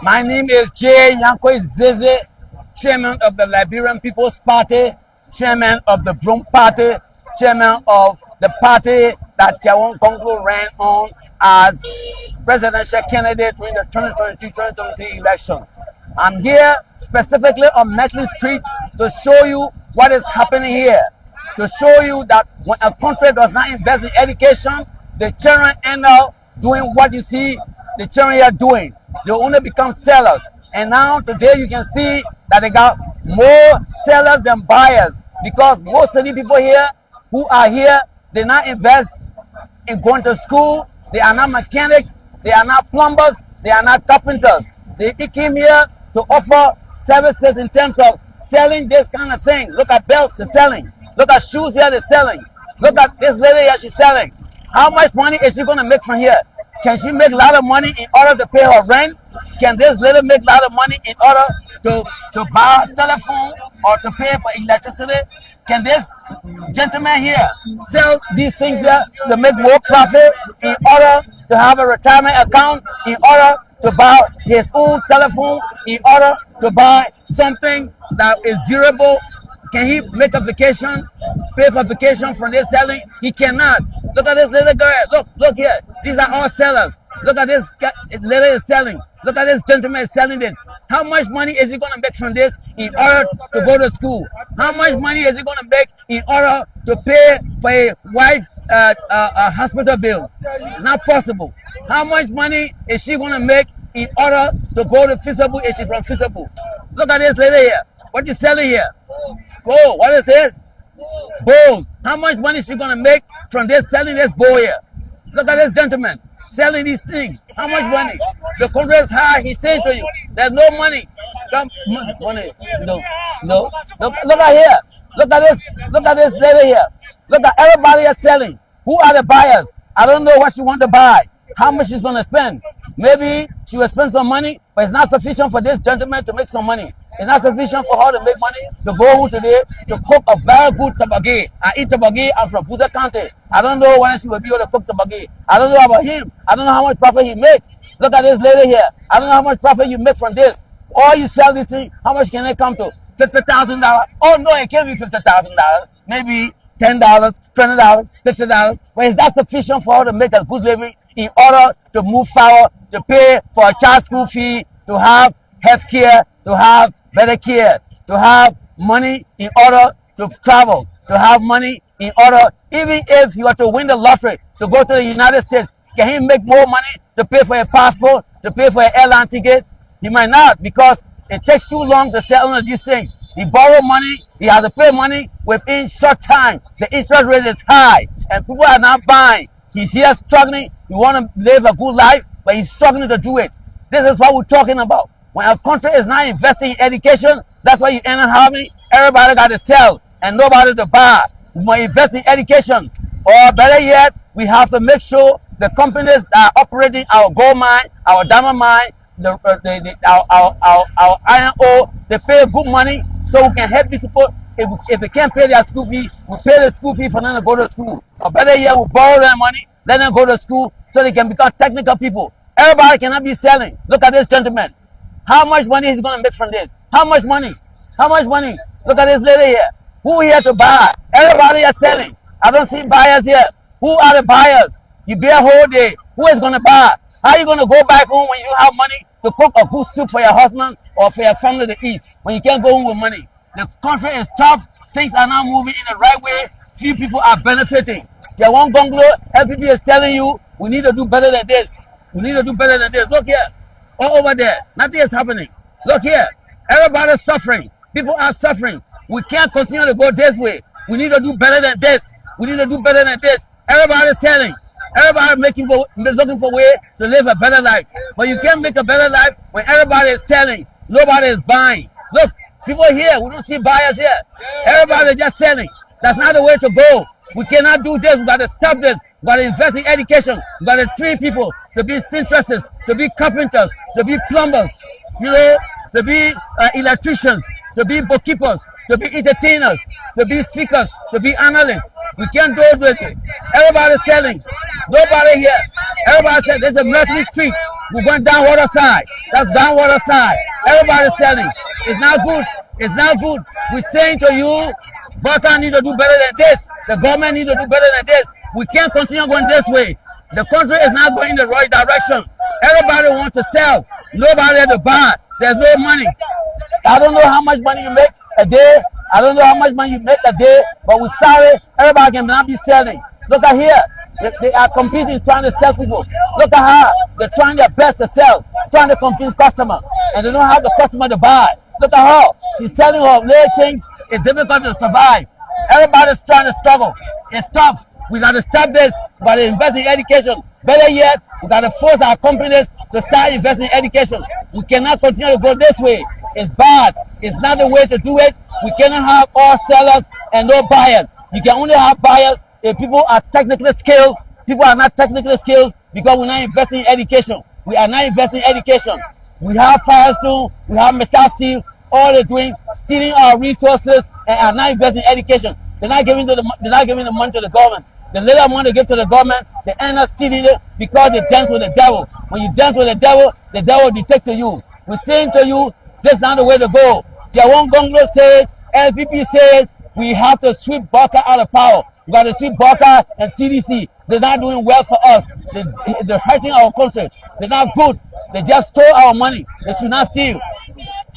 My name is J. Yanko Zeze, chairman of the Liberian People's Party, chairman of the Broom Party, chairman of the party that Tiawon Konglo ran on as presidential candidate during the 2022-2023 election. I'm here specifically on Metley Street to show you what is happening here, to show you that when a country does not invest in education, the children end up doing what you see the children here doing. They only become sellers. And now today you can see that they got more sellers than buyers, because most of the people here who are here, they not invest in going to school. They are not mechanics. They are not plumbers. They are not carpenters. They came here to offer services in terms of selling this kind of thing. Look at belts they're selling. Look at shoes here they're selling. Look at this lady here she's selling. How much money is she going to make from here? Can she make a lot of money in order to pay her rent? Can this lady make a lot of money in order to buy a telephone or to pay for electricity? Can this gentleman here sell these things here to make more profit in order to have a retirement account, in order to buy his own telephone, in order to buy something that is durable? Can he make a vacation, pay for vacation from this selling? He cannot. Look at this little girl. Look here. These are all sellers. Look at this lady is selling. Look at this gentleman is selling this. How much money is he going to make from this in order to go to school? How much money is he going to make in order to pay for a wife a hospital bill? Not possible. How much money is she going to make in order to go to Feasible if she's from Feasible? Look at this lady here. What you selling here? Gold. What is this? Bowls. How much money is she going to make from this selling this bowl here? Look at this gentleman selling these things. How much money? The country is high. He's saying to you, there's no money. Money. No. Look at here. Look at this. Look at this lady here. Look at everybody is selling. Who are the buyers? I don't know what she want to buy. How much she's going to spend. Maybe she will spend some money, but it's not sufficient for this gentleman to make some money. It's not sufficient for her to make money to go home today to cook a very good tabagi. I eat tabagi. I'm from Buza County. I don't know when she will be able to cook tabagi. I don't know about him. I don't know how much profit he make. Look at this lady here. I don't know how much profit you make from this. Or you sell this thing, how much can it come to? $50,000. Oh no, it can't be $50,000. Maybe $10, $20, $50. But is that sufficient for her to make a good living in order to move forward, to pay for a child school fee, to have health care, to have better care, to have money in order to travel, to have money in order, even if you were to win the lottery, to go to the United States, can he make more money to pay for a passport, to pay for an airline ticket? He might not, because it takes too long to sell on these things. He borrow money, he has to pay money within short time. The interest rate is high, and people are not buying. He's here struggling. He want to live a good life, but he's struggling to do it. This is what we're talking about. When a country is not investing in education, that's why you end up having everybody got to sell and nobody to buy. We must invest in education. Or better yet, we have to make sure the companies that are operating our gold mine, our diamond mine, our iron ore, they pay good money so we can help these people. If they can't pay their school fee, we pay the school fee for them to go to school. Or better yet, we borrow their money, let them go to school so they can become technical people. Everybody cannot be selling. Look at this gentleman. How much money is he going to make from this? How much money? How much money? Look at this lady here. Who here to buy? Everybody is selling. I don't see buyers here. Who are the buyers? You be a whole day. Who is going to buy? How are you going to go back home when you don't have money to cook a good soup for your husband or for your family to eat, when you can't go home with money? The country is tough. Things are not moving in the right way. Few people are benefiting. Tiawon Konglo, LPP is telling you, we need to do better than this. We need to do better than this. Look here. All over there. Nothing is happening. Look here. Everybody's suffering. People are suffering. We can't continue to go this way. We need to do better than this. We need to do better than this. Everybody's selling. Everybody looking for a way to live a better life. But you can't make a better life when everybody is selling. Nobody is buying. Look, people here, we don't see buyers here. Everybody is just selling. That's not the way to go. We cannot do this. We got to stop this. We got to invest in education. We got to train people to be seamstresses, to be carpenters, to be plumbers, to be electricians, to be bookkeepers, to be entertainers, to be speakers, to be analysts. We can't do it with it. Everybody's selling. Nobody here. Everybody said there's a Mercury Street. We went down water side. That's down water side. Everybody's selling. It's not good. It's not good. We're saying to you, Barca need to do better than this. The government need to do better than this. We can't continue going this way. The country is not going in the right direction. Everybody wants to sell. Nobody has to buy. There's no money. I don't know how much money you make a day. I don't know how much money you make a day, but we're sorry. Everybody cannot be selling. Look at here. They are competing, trying to sell people. Look at how they're trying their best to sell, trying to convince customers, and they don't have the customer to buy. Look at her. She's selling her little things. It's difficult to survive. Everybody's trying to struggle. It's tough. We got to stop this. We got to invest in education. Better yet, we got to force our companies to start investing in education. We cannot continue to go this way. It's bad. It's not the way to do it. We cannot have all sellers and no buyers. You can only have buyers if people are technically skilled. People are not technically skilled because we're not investing in education. We are not investing in education. We have Firestone, we have Metal Steel. All they're doing, stealing our resources and are not investing in education. They're not giving the money to the government. The little money they give to the government, they end up stealing it because they dance with the devil. When you dance with the devil dictates to you. We're saying to you, this is not the way to go. Jawon Gonglo says, LPP says, we have to sweep Barca out of power. We got to sweep Barca and CDC. They're not doing well for us. They're hurting our country. They're not good. They just stole our money. They should not steal.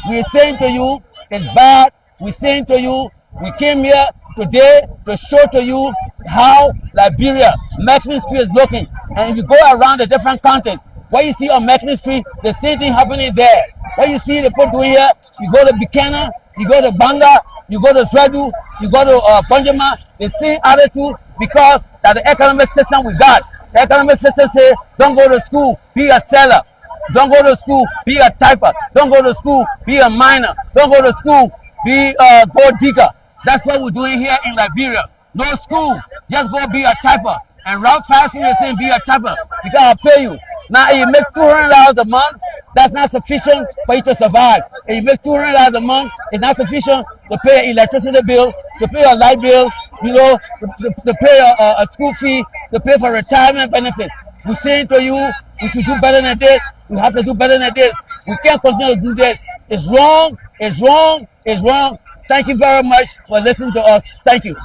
We're saying to you, it's bad. We're saying to you, we came here today to show to you how Liberia, Macklin Street is looking. And if you go around the different counties, what you see on Macklin Street, the same thing happening there. What you see the people doing here, you go to Buchanan, you go to Banga, you go to Zwedu, you go to Panjama, the same attitude because that's the economic system we got. The economic system says, don't go to school, be a seller. Don't go to school, be a typer. Don't go to school, be a miner. Don't go to school, be a gold digger. That's what we're doing here in Liberia. No school, just go be a typer. And Ralph Fasting is saying be a typer because I'll pay you. Now, if you make $200 a month, that's not sufficient for you to survive. If you make $200 a month, it's not sufficient to pay an electricity bill, to pay a light bill, you know, to pay a school fee, to pay for retirement benefits. We're saying to you, we should do better than this. We have to do better than this. We can't continue to do this. It's wrong. It's wrong. It's wrong. Thank you very much for listening to us. Thank you.